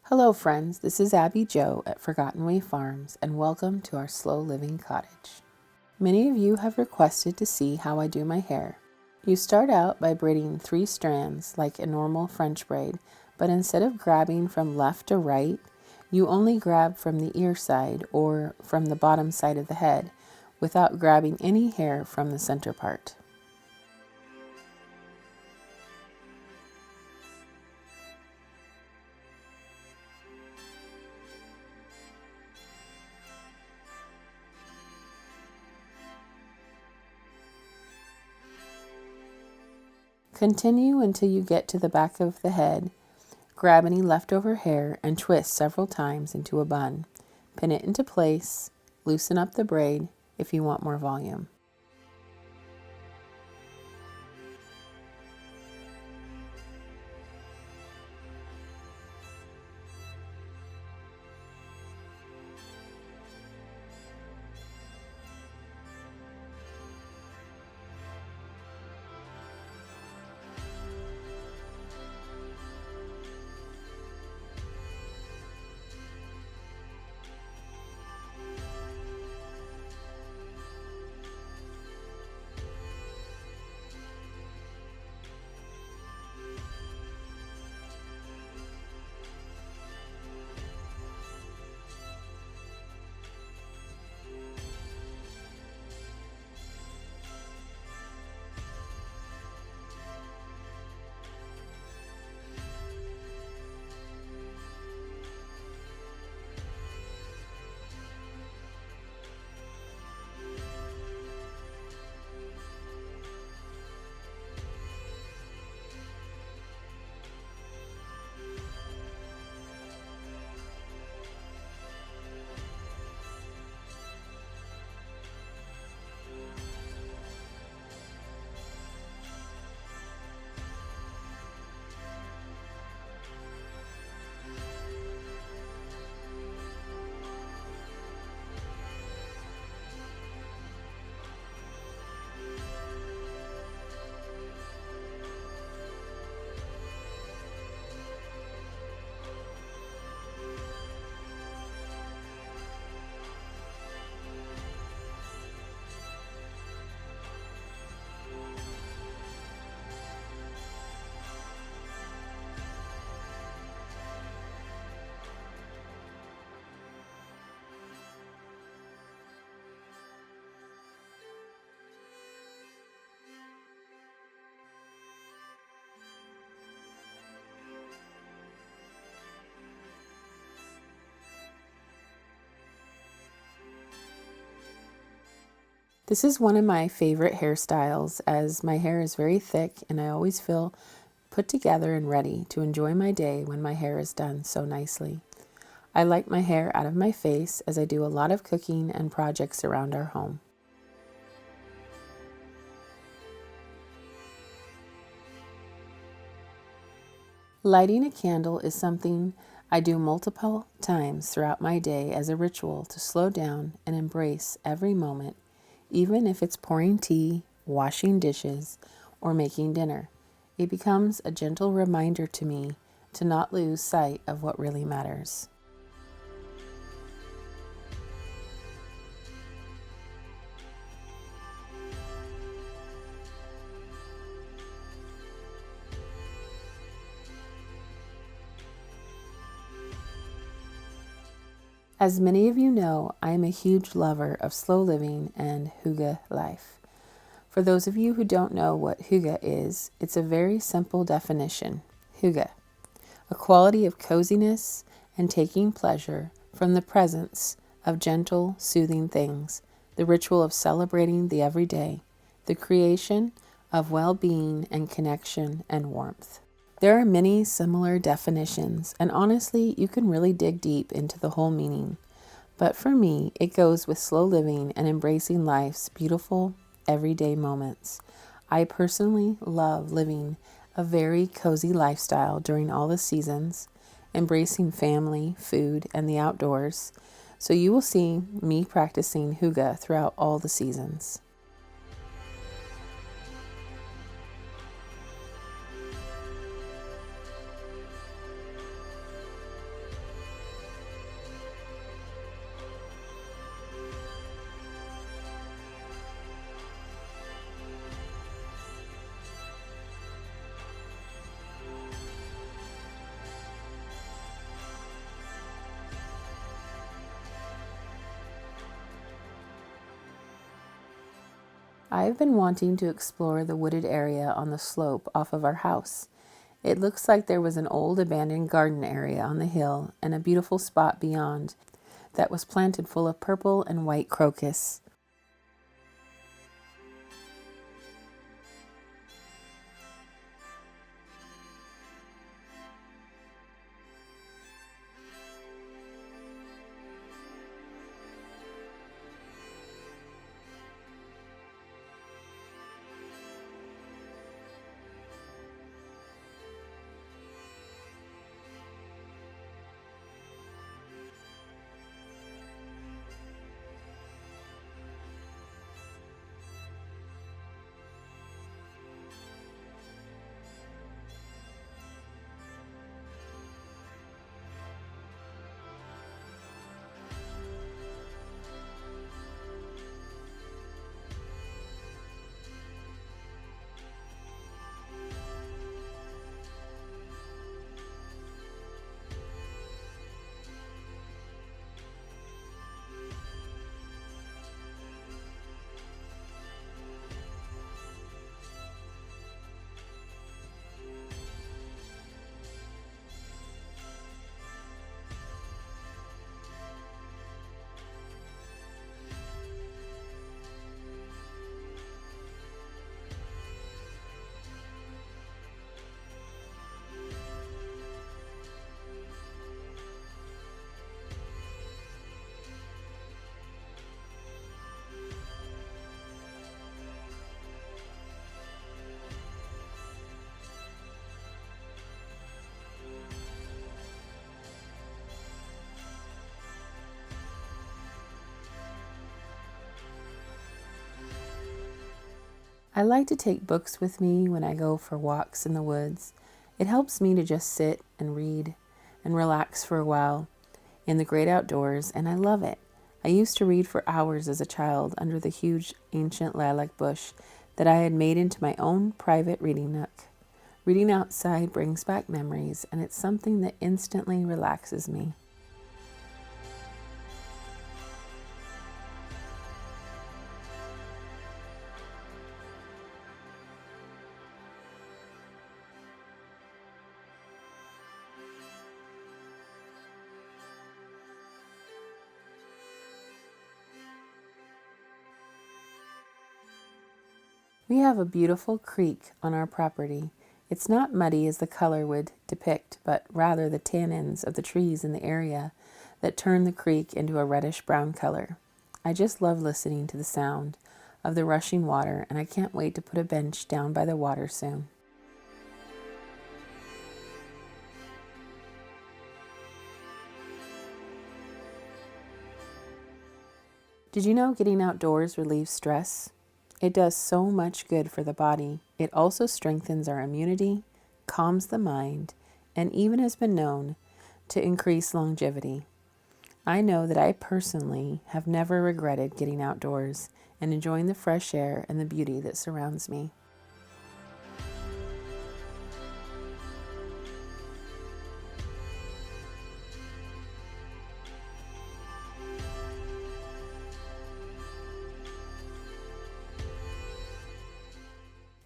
Hello friends, this is Abby Jo at Forgotten Way Farms and welcome to our slow living cottage. Many of you have requested to see how I do my hair. You start out by braiding 3 strands like a normal French braid, but instead of grabbing from left to right, you only grab from the ear side or from the bottom side of the head without grabbing any hair from the center part. Continue until you get to the back of the head. Grab any leftover hair and twist several times into a bun. Pin it into place, loosen up the braid if you want more volume. This is one of my favorite hairstyles as my hair is very thick and I always feel put together and ready to enjoy my day when my hair is done so nicely. I like my hair out of my face as I do a lot of cooking and projects around our home. Lighting a candle is something I do multiple times throughout my day as a ritual to slow down and embrace every moment, even if it's pouring tea, washing dishes, or making dinner. It becomes a gentle reminder to me to not lose sight of what really matters. As many of you know, I am a huge lover of slow living and Hygge life. For those of you who don't know what Hygge is, it's a very simple definition. Hygge, a quality of coziness and taking pleasure from the presence of gentle, soothing things, the ritual of celebrating the everyday, the creation of well-being and connection and warmth. There are many similar definitions, and honestly, you can really dig deep into the whole meaning. But for me, it goes with slow living and embracing life's beautiful, everyday moments. I personally love living a very cozy lifestyle during all the seasons, embracing family, food, and the outdoors. So you will see me practicing Hygge throughout all the seasons. I've been wanting to explore the wooded area on the slope off of our house. It looks like there was an old abandoned garden area on the hill and a beautiful spot beyond that was planted full of purple and white crocus. I like to take books with me when I go for walks in the woods. It helps me to just sit and read and relax for a while in the great outdoors, and I love it. I used to read for hours as a child under the huge ancient lilac bush that I had made into my own private reading nook. Reading outside brings back memories, and it's something that instantly relaxes me. We have a beautiful creek on our property. It's not muddy as the color would depict, but rather the tannins of the trees in the area that turn the creek into a reddish-brown color. I just love listening to the sound of the rushing water, and I can't wait to put a bench down by the water soon. Did you know getting outdoors relieves stress? It does so much good for the body. It also strengthens our immunity, calms the mind, and even has been known to increase longevity. I know that I personally have never regretted getting outdoors and enjoying the fresh air and the beauty that surrounds me.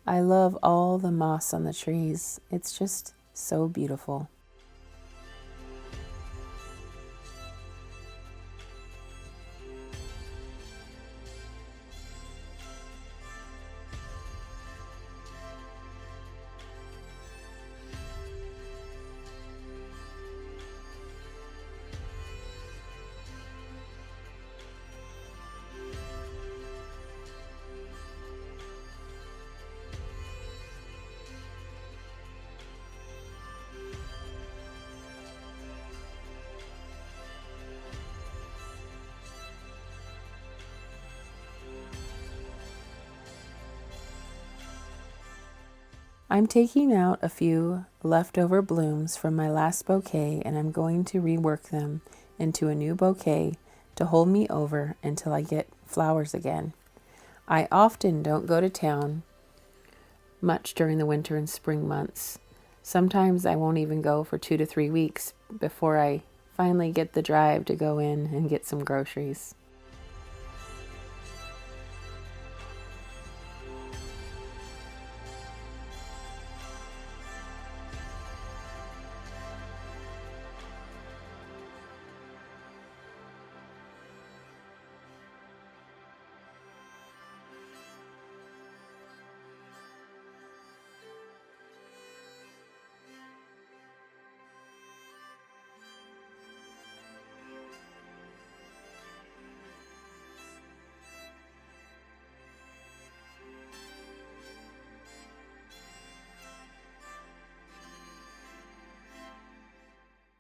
I love all the moss on the trees. It's just so beautiful. I'm taking out a few leftover blooms from my last bouquet, and I'm going to rework them into a new bouquet to hold me over until I get flowers again. I often don't go to town much during the winter and spring months. Sometimes I won't even go for 2 to 3 weeks before I finally get the drive to go in and get some groceries.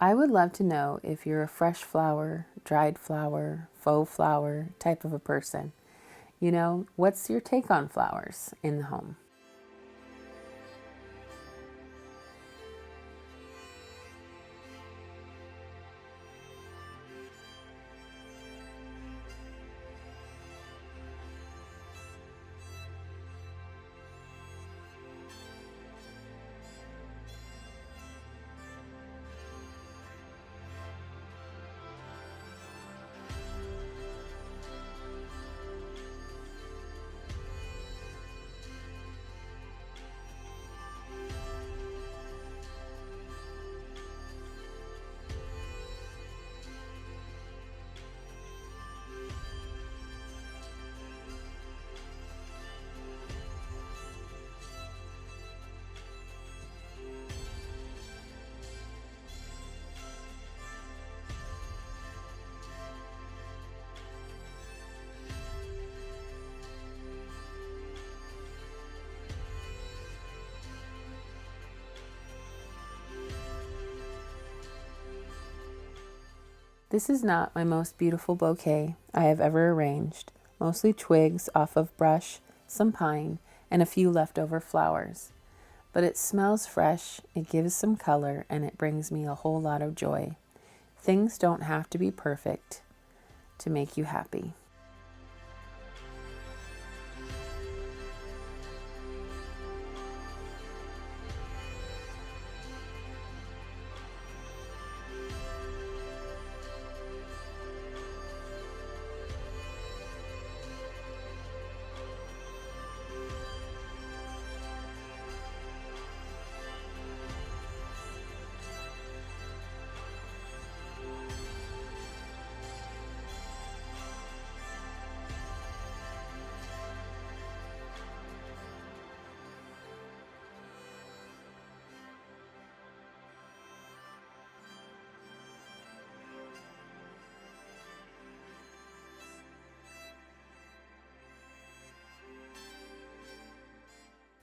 I would love to know if you're a fresh flower, dried flower, faux flower type of a person. What's your take on flowers in the home? This is not my most beautiful bouquet I have ever arranged, mostly twigs off of brush, some pine, and a few leftover flowers. But it smells fresh, it gives some color, and it brings me a whole lot of joy. Things don't have to be perfect to make you happy.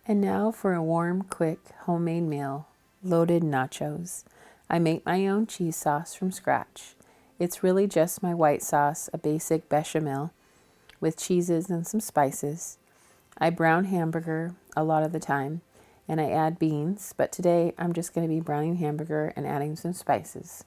And now for a warm, quick, homemade meal, loaded nachos. I make my own cheese sauce from scratch. It's really just my white sauce, a basic bechamel, with cheeses and some spices. I brown hamburger a lot of the time, and I add beans, but today I'm just going to be browning hamburger and adding some spices.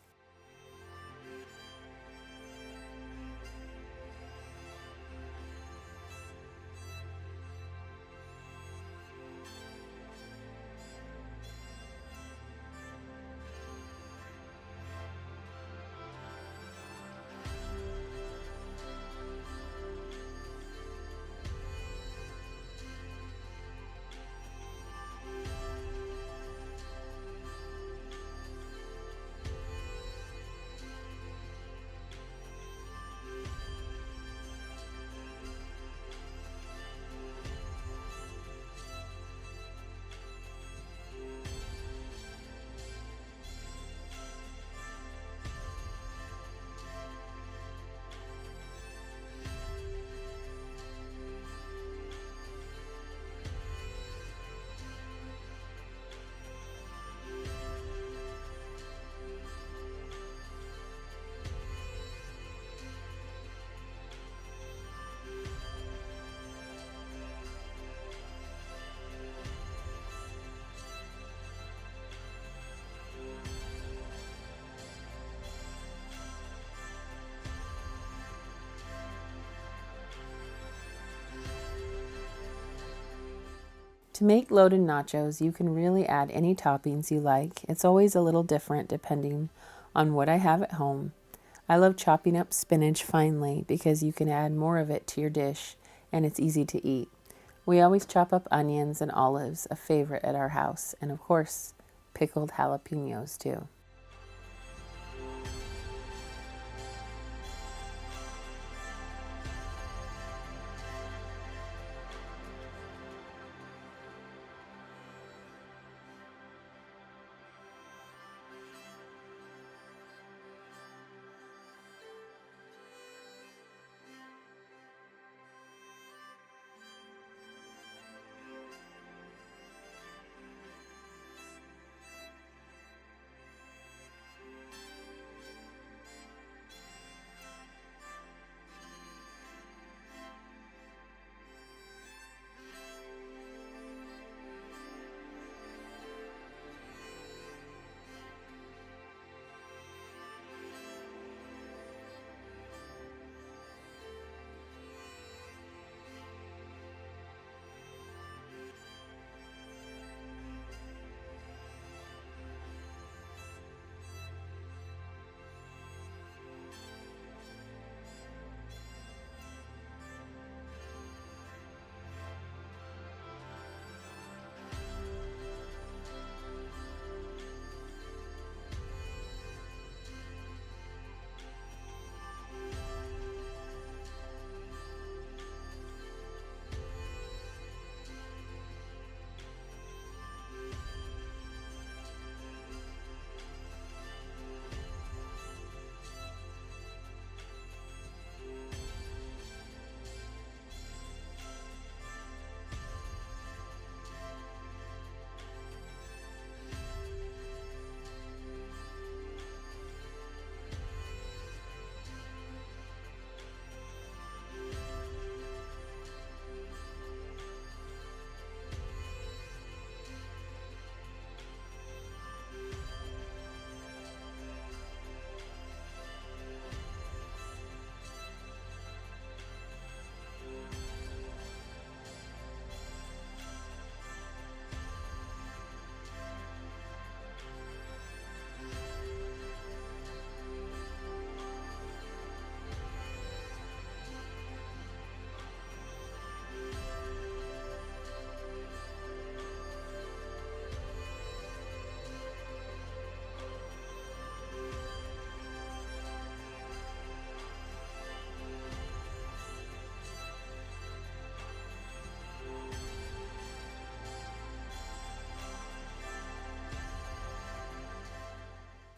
To make loaded nachos, you can really add any toppings you like. It's always a little different depending on what I have at home. I love chopping up spinach finely because you can add more of it to your dish and it's easy to eat. We always chop up onions and olives, a favorite at our house, and of course, pickled jalapenos too.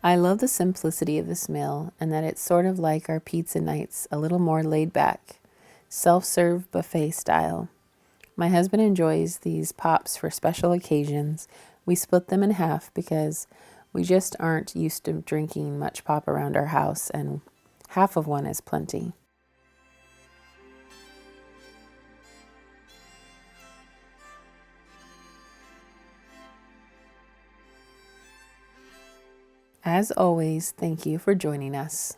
I love the simplicity of this meal and that it's sort of like our pizza nights, a little more laid back, self-serve buffet style. My husband enjoys these pops for special occasions. We split them in half because we just aren't used to drinking much pop around our house, and half of one is plenty. As always, thank you for joining us.